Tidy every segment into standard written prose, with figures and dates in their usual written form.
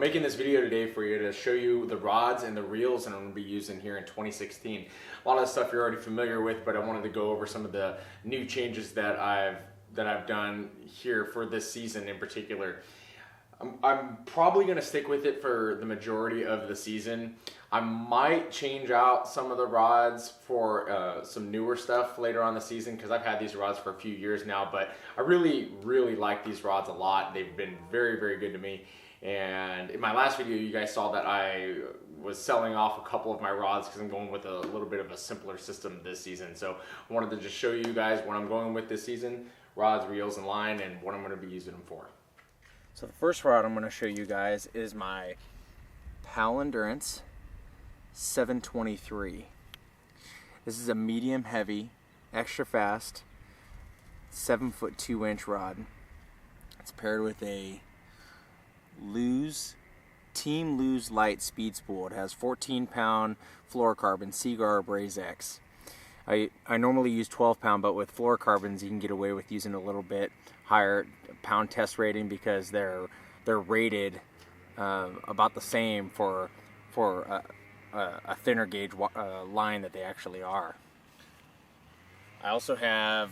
I'm making this video today for you to show you the rods and the reels that I'm going to be using here in 2016. A lot of the stuff you're already familiar with, but I wanted to go over some of the new changes that I've done here for this season in particular. I'm probably going to stick with it for the majority of the season. I might change out some of the rods for some newer stuff later on the season, because I've had these rods for a few years now, but I really like these rods a lot. They've been very good to me. And in my last video, you guys saw that I was selling off a couple of my rods because I'm going with a little bit of a simpler system this season. So I wanted to just show you guys what I'm going with this season: rods, reels, and line, and what I'm going to be using them for. So the first rod I'm going to show you guys is my Pal Endurance 723. This is a medium heavy, extra fast, 7-foot 2-inch rod. It's paired with a Team Lose Light speed spool. It has 14-pound fluorocarbon Seaguar Braze X. I normally use 12-pound, but with fluorocarbons you can get away with using a little bit higher pound test rating because they're rated about the same for a thinner gauge line that they actually are. I also have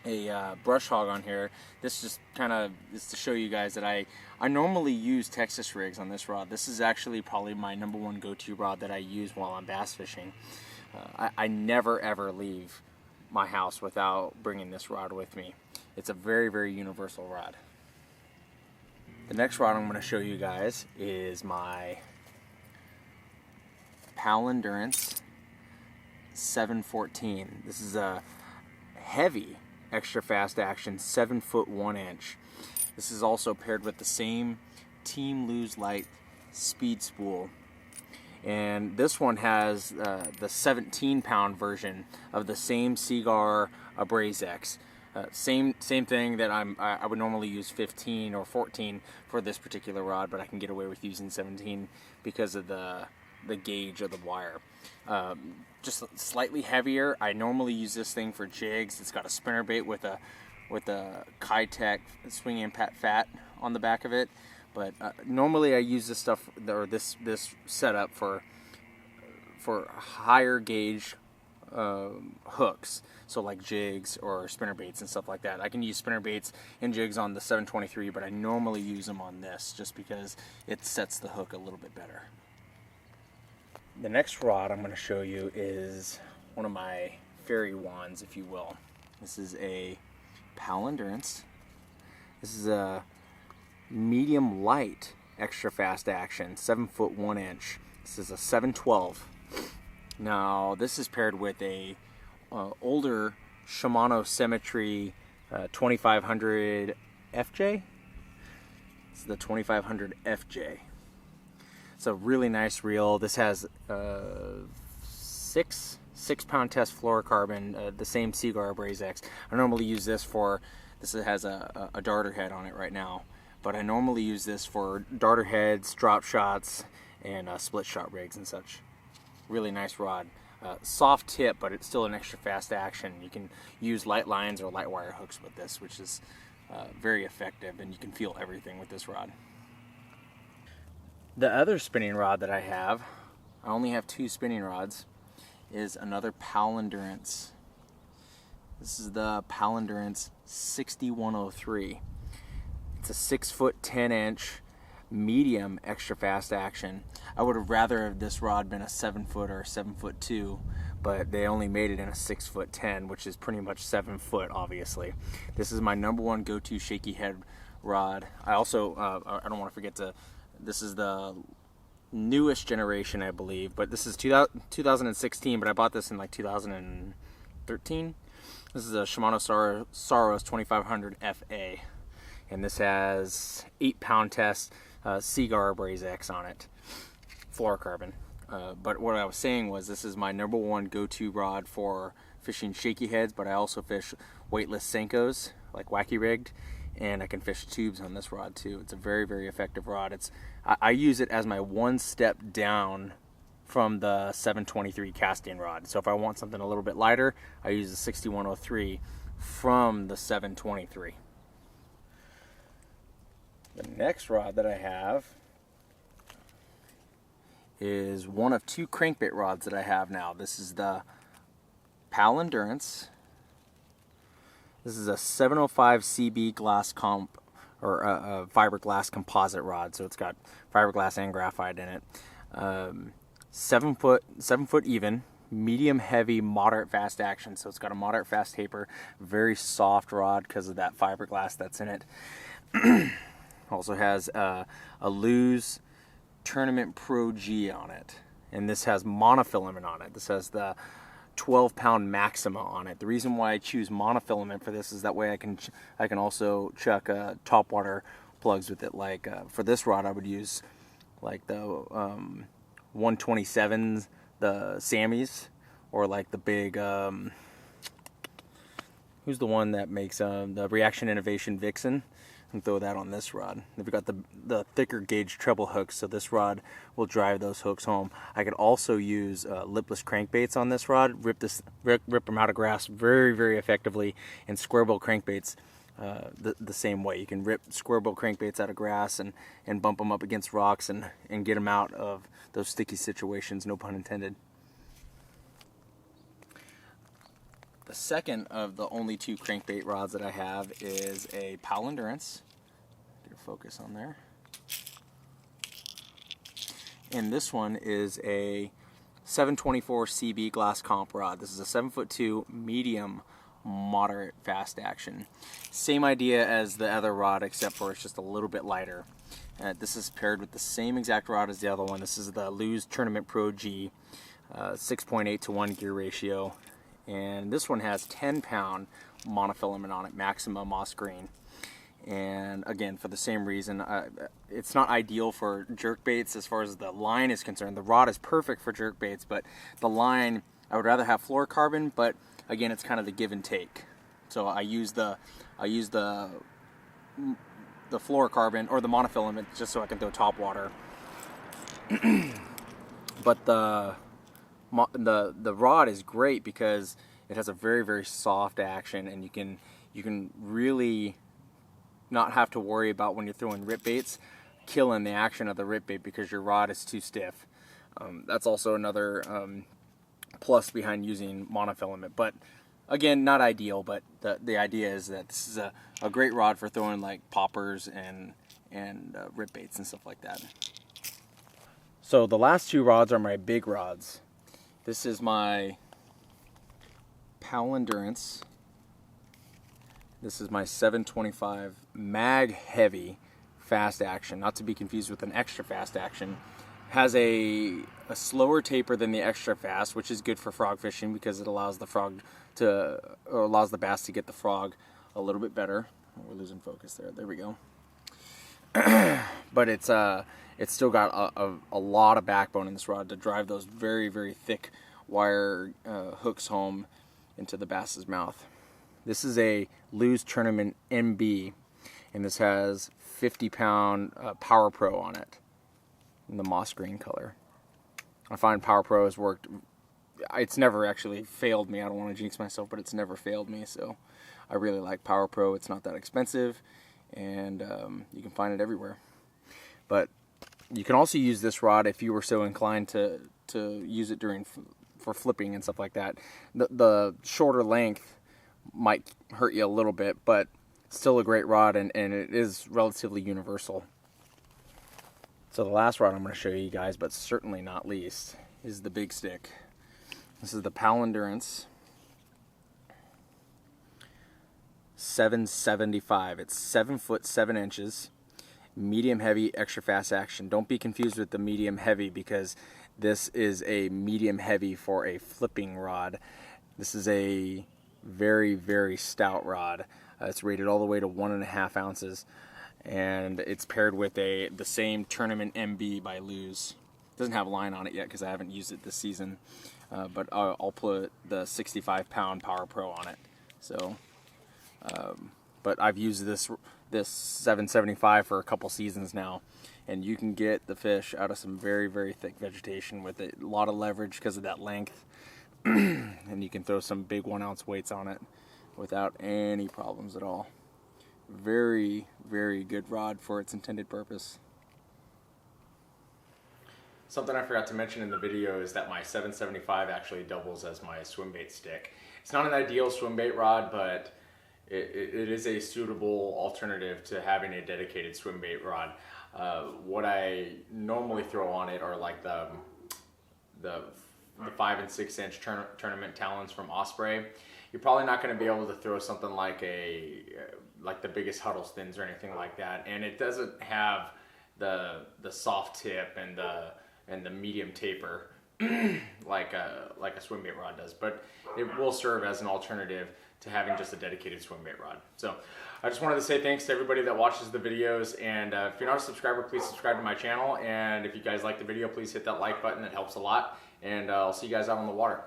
a brush hog on here. This just kind of is to show you guys that I normally use Texas rigs on this rod. This is actually probably my #1 go-to rod that I use while I'm bass fishing. I never ever leave my house without bringing this rod with me. It's a very universal rod. The next rod I'm going to show you guys is my Pal Endurance 714. This is a heavy extra fast action 7-foot 1-inch. This is also paired with the same Team Lose Light speed spool, and this one has the 17-pound version of the same Seaguar Braze X. Same thing that I would normally use 15 or 14 for this particular rod, but I can get away with using 17 because of the gauge of the wire. Just slightly heavier. I normally use this thing for jigs. It's got a spinnerbait with a Kitech swing impact fat on the back of it. But normally I use this stuff, or this setup for higher gauge hooks, so like jigs or spinnerbaits and stuff like that. I can use spinnerbaits and jigs on the 723, but I normally use them on this just because it sets the hook a little bit better. The next rod I'm going to show you is one of my fairy wands, if you will. This is a Pal Endurance. This is a medium light extra fast action 7-foot 1-inch. This is a 712. Now this is paired with a older Shimano Symmetry 2500 FJ. This is the 2500 FJ. It's a really nice reel. This has 6-pound test fluorocarbon, the same Seaguar Braze X. I normally use this for, this has a darter head on it right now, but I normally use this for darter heads, drop shots, and split shot rigs and such. Really nice rod. Soft tip, but it's still an extra fast action. You can use light lines or light wire hooks with this, which is very effective, and you can feel everything with this rod. The other spinning rod that I have, I only have 2 spinning rods, is another Pal Endurance. This is the Pal Endurance 6103. It's a 6-foot 10-inch medium extra fast action. I would have rather have this rod been a 7-foot or a 7-foot 2, but they only made it in a 6-foot 10, which is pretty much 7 foot, obviously. This is my #1 go-to shaky head rod. I also, I don't want to forget to, this is the newest generation, I believe, but this is 2016, but I bought this in like 2013. This is a Shimano Saros 2500 FA, and this has 8-pound test Seaguar Braze X on it, fluorocarbon. But what I was saying was, this is my #1 go-to rod for fishing shaky heads, but I also fish weightless Senkos, like wacky rigged, and I can fish tubes on this rod too. It's a very effective rod. I use it as my one step down from the 723 casting rod. So if I want something a little bit lighter, I use the 6103 from the 723. The next rod that I have is one of two crankbait rods that I have now. This is the Pal Endurance. This is a 705 CB glass comp, or a fiberglass composite rod, so it's got fiberglass and graphite in it. 7 foot even, medium heavy, moderate fast action. So it's got a moderate fast taper, very soft rod because of that fiberglass that's in it. Also has a Lew's Tournament Pro G on it, and this has monofilament on it. This has the 12-pound Maxima on it. The reason why I choose monofilament for this is that way I can also chuck topwater plugs with it. Like for this rod, I would use like the 127s, the Sammys, or like the big who's the one that makes the Reaction Innovation Vixen, and throw that on this rod. They've got the thicker gauge treble hooks, so this rod will drive those hooks home. I could also use lipless crankbaits on this rod, rip them out of grass very, very effectively, and square bill crankbaits the same way. You can rip square bill crankbaits out of grass and bump them up against rocks and get them out of those sticky situations, no pun intended. The second of the only two crankbait rods that I have is a Pal Endurance. Get a focus on there. And this one is a 724 CB glass comp rod. This is a 7'2" medium moderate fast action. Same idea as the other rod, except for it's just a little bit lighter. This is paired with the same exact rod as the other one. This is the Lew's Tournament Pro G, 6.8 to 1 gear ratio. And this one has 10-pound monofilament on it, Maxima moss green. And again, for the same reason, it's not ideal for jerk baits as far as the line is concerned. The rod is perfect for jerk baits, but the line, I would rather have fluorocarbon, but again, it's kind of the give and take. So I use the fluorocarbon or the monofilament just so I can throw top water. But the rod is great because it has a very, very soft action, and you can really not have to worry about when you're throwing rip baits killing the action of the rip bait because your rod is too stiff. That's also another plus behind using monofilament, but again, not ideal. But the idea is that this is a great rod for throwing like poppers and rip baits and stuff like that. So the last two rods are my big rods. This is my Pal Endurance. This is my 725 mag heavy fast action, not to be confused with an extra fast action. Has a slower taper than the extra fast, which is good for frog fishing because it allows allows the bass to get the frog a little bit better. We're losing focus there. There we go. But it's still got a lot of backbone in this rod to drive those very, very thick wire hooks home into the bass's mouth. This is a Lew's Tournament MB, and this has 50-pound Power Pro on it in the moss green color. I find Power Pro has worked. It's never actually failed me. I don't want to jinx myself, but it's never failed me. So I really like Power Pro. It's not that expensive, and you can find it everywhere. But you can also use this rod if you were so inclined to use it for flipping and stuff like that. The shorter length might hurt you a little bit, but still a great rod, and it is relatively universal. So the last rod I'm going to show you guys, but certainly not least, is the big stick. This is the Pal Endurance 775. It's 7 foot 7 inches, medium heavy, extra fast action. Don't be confused with the medium heavy because this is a medium heavy for a flipping rod. This is a very, very stout rod. It's rated all the way to 1.5 ounces, and it's paired with the same Tournament MB by Lew's. It doesn't have a line on it yet because I haven't used it this season, but I'll put the 65-pound Power Pro on it. So, but I've used this 775 for a couple seasons now, and you can get the fish out of some very, very thick vegetation with it. A lot of leverage because of that length. And you can throw some big 1 ounce weights on it without any problems at all. very, very good rod for its intended purpose. Something I forgot to mention in the video is that my 775 actually doubles as my swim bait stick. It's not an ideal swim bait rod, but it is a suitable alternative to having a dedicated swim bait rod. What I normally throw on it are like the 5 and 6 inch tournament talons from Osprey. You're probably not going to be able to throw something like the biggest Huddlestons or anything like that, and it doesn't have the soft tip and the medium taper like a swim bait rod does, but it will serve as an alternative to having just a dedicated swim bait rod. So I just wanted to say thanks to everybody that watches the videos, and if you're not a subscriber, please subscribe to my channel, and if you guys like the video, please hit that like button. It helps a lot, and I'll see you guys out on the water.